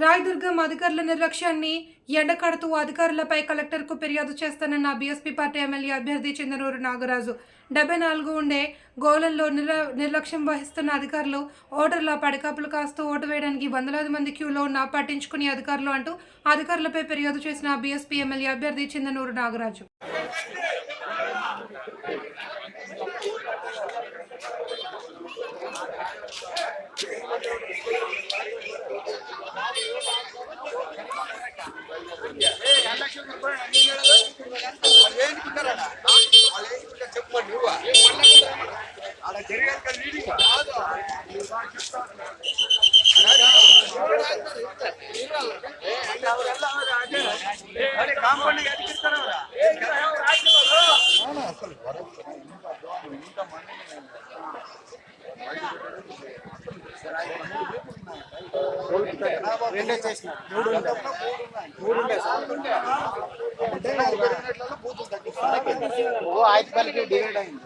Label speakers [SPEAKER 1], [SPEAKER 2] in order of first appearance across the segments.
[SPEAKER 1] రాయదుర్గం అధికారుల నిర్లక్ష్యాన్ని ఎండకడుతూ అధికారులపై కలెక్టర్కు ఫిర్యాదు చేస్తానన్న బీఎస్పీ పార్టీ ఎమ్మెల్యే అభ్యర్థి చిందనూరు నాగరాజు. 74 ఉండే గోళంలో నిర్లక్ష్యం వహిస్తున్న అధికారులు ఓటర్ల పడికాపులు కాస్తూ ఓటు వేయడానికి వందలాది మంది క్యూలో ఉన్న పట్టించుకుని అధికారులు అంటూ అధికారులపై ఫిర్యాదు చేసిన బీఎస్పీ ఎమ్మెల్యే అభ్యర్థి చిందనూరు నాగరాజు.
[SPEAKER 2] డివైడ్ అయింది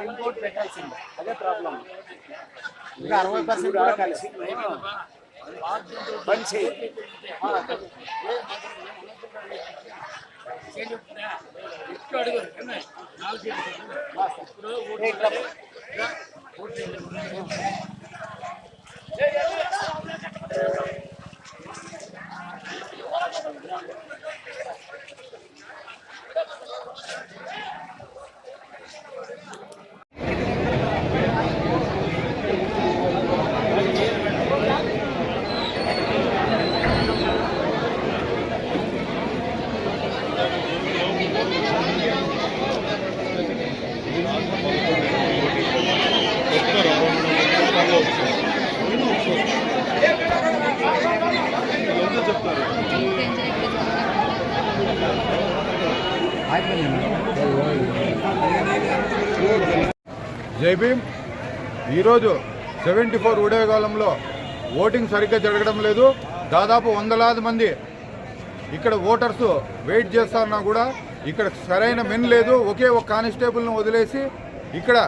[SPEAKER 2] ఇంకోటి పెట్టాల్సింది అదే ప్రాబ్లం. ఇంకా 60% కూడా కలిసి మంచి
[SPEAKER 3] జై భీమ్. ఈరోజు 74 ఉదయకాలంలో ఓటింగ్ సరిగ్గా జరగడం లేదు. దాదాపు వందలాది మంది ఇక్కడ ఓటర్స్ వెయిట్ చేస్తున్నా కూడా ఇక్కడ సరైన మెన్ లేదు. ఒకే ఒక కానిస్టేబుల్ను వదిలేసి ఇక్కడ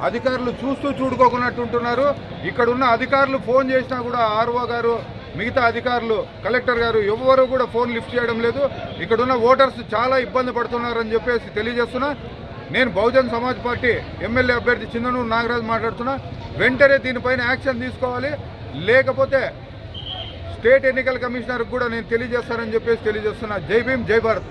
[SPEAKER 3] అధికారులు చూస్తూ చూడుకోకున్నట్టుంటున్నారు. ఇక్కడ ఉన్న అధికారులు ఫోన్ చేసినా కూడా ఆర్ఓ గారు, మిగతా అధికారులు, కలెక్టర్ గారు ఎవరు కూడా ఫోన్ లిఫ్ట్ చేయడం లేదు. ఇక్కడ ఉన్న ఓటర్స్ చాలా ఇబ్బంది పడుతున్నారని చెప్పేసి తెలియజేస్తున్నా. నేను బహుజన్ సమాజ్ పార్టీ ఎమ్మెల్యే అభ్యర్థి చిందనూరు నాగరాజు మాట్లాడుతున్నా. వెంటనే దీనిపైన యాక్షన్ తీసుకోవాలి, లేకపోతే స్టేట్ ఎన్నికల కమిషనర్కి కూడా నేను తెలియజేస్తానని చెప్పేసి తెలియజేస్తున్నా. జై భీమ్, జై భారత్.